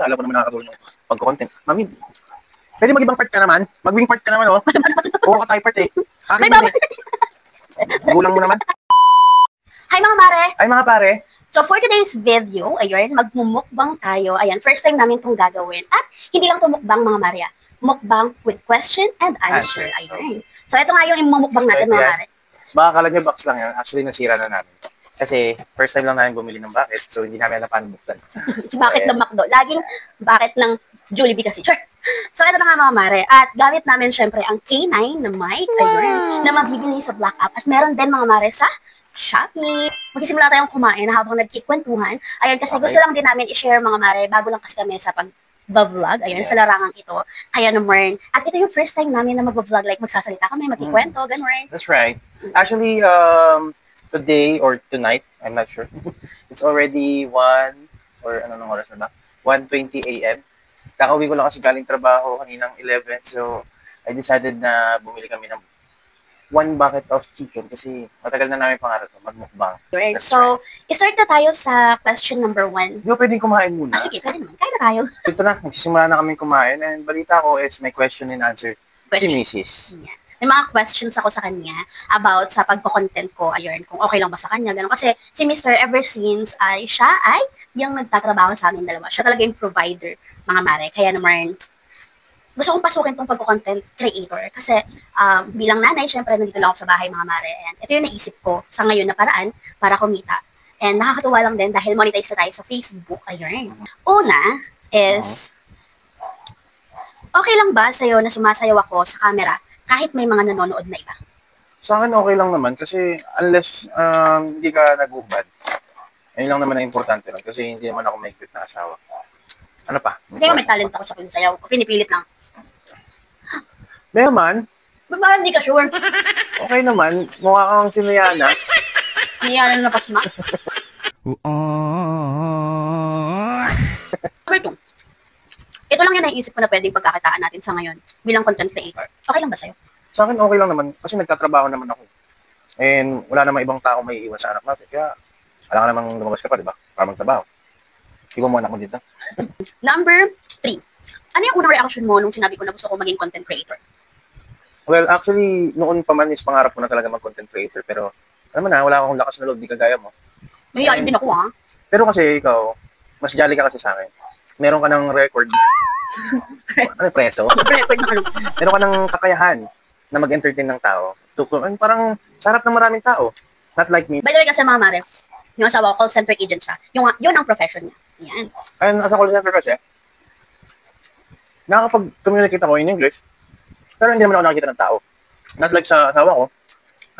Alam ko naman nakakatulong yung pagko-content. Mami, pwede mag-ibang part ka naman? Mag-wing part ka naman, oh. Puro ka type part, eh. Akin din, eh. Gulang mo naman. Hi mga mare! Ay, mga pare. So for today's video, ayun, magmumukbang tayo. Ayan, first time namin itong gagawin. At hindi lang itong mukbang mga mare, mukbang with question and answer. Ayun. So ito nga yung imumukbang natin mga mare. Baka akala nyo box lang yan. Actually, nasira na namin. Kasi first time lang namin bumili ng bucket, so hindi namin alam paano buksan. Bakit ng McDo? Laging bakit ng Jollibee kasi. Sure. So ito na nga mga mare. At gamit namin syempre ang K9 na mic, ayun, na mabibili sa Black App. At meron din mga mare sa Shopee. Magsisimula tayong kumain habang nagkikwentuhan. Ayun, kasi gusto lang din namin i-share mga mare, bago lang kasi kami sa pag-vlog, ayun, sa larangang ito. Kaya naman, at ito yung first time namin na mag-vlog, like magsasalita kami, magkikwento, ganun. That's right. Actually, today or tonight, I'm not sure. It's already 1 or anong oras na ba? 1:20 a.m. Kakauwi ko lang kasi galing trabaho kaninang 11, so I decided na bumili kami ng 1 bucket of chicken kasi matagal na namin pangarap magmukbang. So, start na tayo sa question number 1. Hindi mo pwedeng kumain muna. Sige, pwede naman. Kaya na tayo. Ito na, magsisimula na kami kumain and balita ko is may question and answer si Mrs. Yeah. May mga questions ako sa kanya about sa pagko-content ko, ayun, kung okay lang ba sa kanya, gano'n. Kasi si Mr. ever since siya ay yung nagtatrabaho sa amin dalawa. Siya talaga yung provider, mga mare. Kaya naman, gusto kong pasukin tong pagko-content creator. Kasi bilang nanay, syempre, nandito lang ako sa bahay, mga mare. And ito yung naisip ko sa ngayon na paraan para kumita. And nakakatuwa lang din dahil monetize na tayo sa Facebook, ayun. Una is, okay lang ba sa'yo na sumasayaw ako sa camera kahit may mga nanonood na iba? Sa akin okay lang naman kasi unless hindi ka naguhubad, ayun lang naman ang importante lang kasi hindi naman ako may cute na asawa. Ano pa? Hindi mo may talent ako sa pagsayaw. Pinipilit lang. Meron. Bakit hindi ka sure? Okay naman. Mukha kang sinayana. Sinayana na napasma. Number 2. Ito lang yung naiisip ko na pwedeng pagkakitaan natin sa ngayon bilang content creator. Okay lang ba sa'yo? Sa akin okay lang naman kasi nagtatrabaho naman ako. And wala namang ibang tao may iwan sa anak natin. Kaya wala ka namang lumabas ka pa, di ba? Para magtrabaho. Ikaw mo anak mo dito. Number 3. Ano yung unang reaction mo nung sinabi ko na gusto ko maging content creator? Well, actually, noon pa man is pangarap ko na talaga mag-content creator. Pero, alam mo na, wala akong lakas na loob, di kagaya mo. Mahihayin din ako, ha? Pero kasi ikaw, mas jolly ka kasi sa akin. Meron ka ng record. Ano, preso? Record na ano? Meron ka ng kakayahan na mag-entertain ng tao. Parang sarap ng maraming tao. Not like me. By the way, kasi mga mare, yung asawa ko, call center agent siya. Yun ang profession niya. Yan. Ayun, as a call center kasi, nakakapag-communicate ako in English, pero hindi naman ako nakikita ng tao. Not like sa asawa ko,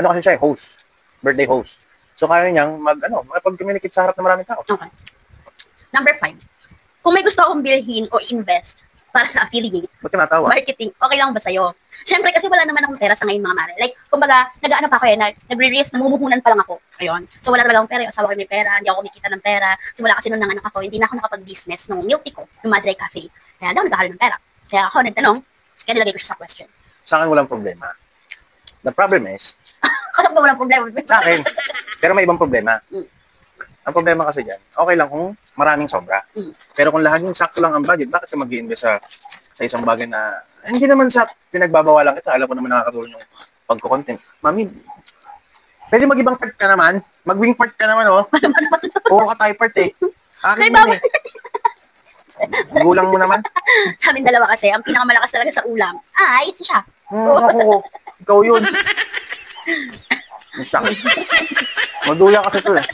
ano kasi siya, host, birthday host. So kaya niyang makipag-communicate sa harap ng maraming tao. Okay. Number 5. Kung may gusto akong bilhin o invest para sa affiliate, Ba't ka natawa? marketing, okay lang ba sa'yo? Siyempre kasi wala naman akong pera sa ngayon mga mare. Like, kumbaga, nag-ano pa ako nagre-risk, namumuhunan pa lang ako. Ayun. So wala talaga akong pera, yung asawa ko may pera, hindi ako kumikita ng pera. So wala kasi nung nanganak ako, hindi na ako nakapag-business ng milk tea ko, yung Madre Cafe. Kaya daw nagkakaroon ng pera. Kaya ako nagtanong, kaya nilagay ko siya sa question. Sa akin walang problema. The problem is, Kalap ba walang problema? sa akin, pero may ibang problema. Ang problema kasi dyan, okay lang kung maraming sobra. Pero kung laging sakto lang ang budget, bakit ka mag-i-invest sa isang bagay na, hindi naman sa pinagbabawalan kita, alam ko naman nakakatulong yung pagko-content. Mami, pwede mag-ibang part ka naman? Mag-wing part ka naman, oh. Puro ka type part, eh. Akin din, eh. Gulang mo naman. Sa amin dalawa kasi, ang pinakamalakas talaga sa ulam, ay si siya. Ako, ikaw yun. Siya. Maduya kasi ito, eh.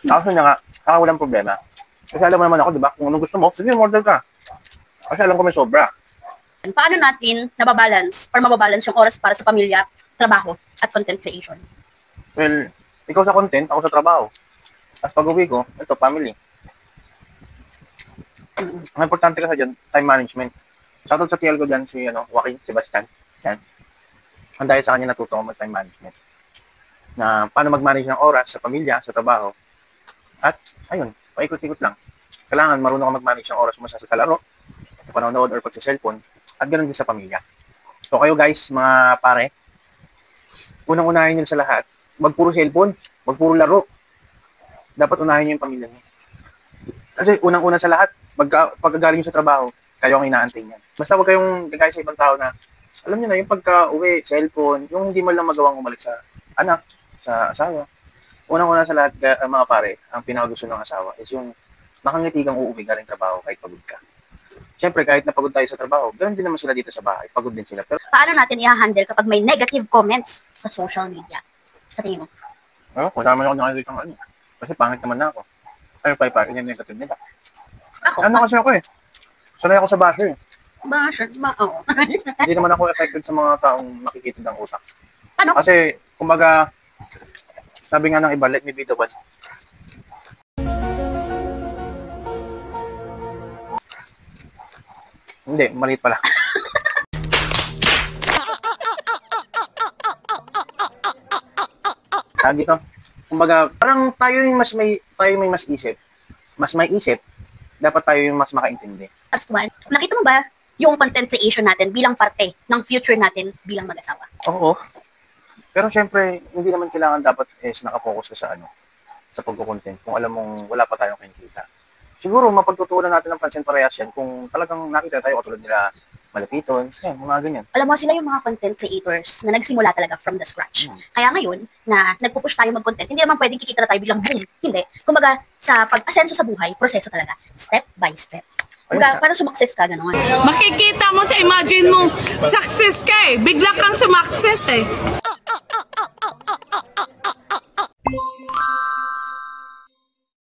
Kasi nga, walang problema. Kasi alam mo naman ako, di ba? Kung anong gusto mo, sige, order ka. Kasi alam ko may sobra. Paano natin nababalance or mababalance yung oras para sa pamilya, trabaho, at content creation? Well, ikaw sa content, ako sa trabaho. At pag-uwi ko, ito, family. Ang importante kasi dyan, time management. Shoutout sa TL ko dyan, si Joaquin Sebastian. Yan. Ang dahil sa kanya natuto ko mag-time management. Na paano mag-manage ng oras sa pamilya, sa trabaho. At, ayun, paikot-ikot lang. Kailangan marunong ka mag-manage ng oras mo sa laro, sa panonood or pag sa cellphone, at ganoon din sa pamilya. So kayo guys, mga pare, unang-unahin nyo sa lahat, wag puro cellphone, wag puro laro. Dapat unahin nyo yung pamilya nyo. Kasi unang-una sa lahat, Pagkagaling nyo sa trabaho, kayo ang inaantay niyan. Basta huwag kayong gagaya sa ibang tao na, alam niyo na, yung pagka-uwi, cellphone, yung hindi man lang magawang umalik sa anak, sa asawa. Unang-una sa lahat, mga pare, ang pinakagusto ng asawa is yung makangiti kang uuwi galing trabaho kahit pagod ka. Siyempre, kahit napagod tayo sa trabaho, ganoon din naman sila dito sa bahay. Pagod din sila. Pero, Paano natin i-handle kapag may negative comments sa social media? Sa tingin mo? kung saan man ako nakikita ng ano. Kasi pangit naman na ako. Ano pa yung negative nila? Ano kasi ako eh. Sanay ako sa basher eh. Oo. Hindi naman ako affected sa mga taong nakikita ng utak. Ano? Kasi, kumbaga, sabi nga ng iba, let me be the one. Hindi, maliit pala. Dito. Kumbaga, parang tayo yung mas isip. Mas may isip, dapat tayo yung mas makaintindi. Tapos kumain. Nakita mo ba yung content creation natin bilang parte ng future natin bilang mag-asawa? Oo. Pero syempre, hindi naman kailangan dapat nakafocus ka sa sa pagko-content kung alam mong wala pa tayong kinikita. Siguro, mapagtutuunan natin ng pansin parehas yan kung talagang nakita tayo katulad nila Malapiton, mga ganyan. Alam mo, sila yung mga content creators na nagsimula talaga from the scratch. Kaya ngayon, na nagpupush tayo mag-content, hindi naman pwedeng kikita na tayo bilang boom. Hindi. Kumbaga, sa pag-asenso sa buhay, proseso talaga. Step by step. Kumbaga, para sumakses ka, gano'n. Makikita mo sa imagine mo, success ka eh. Bigla kang sumakses eh.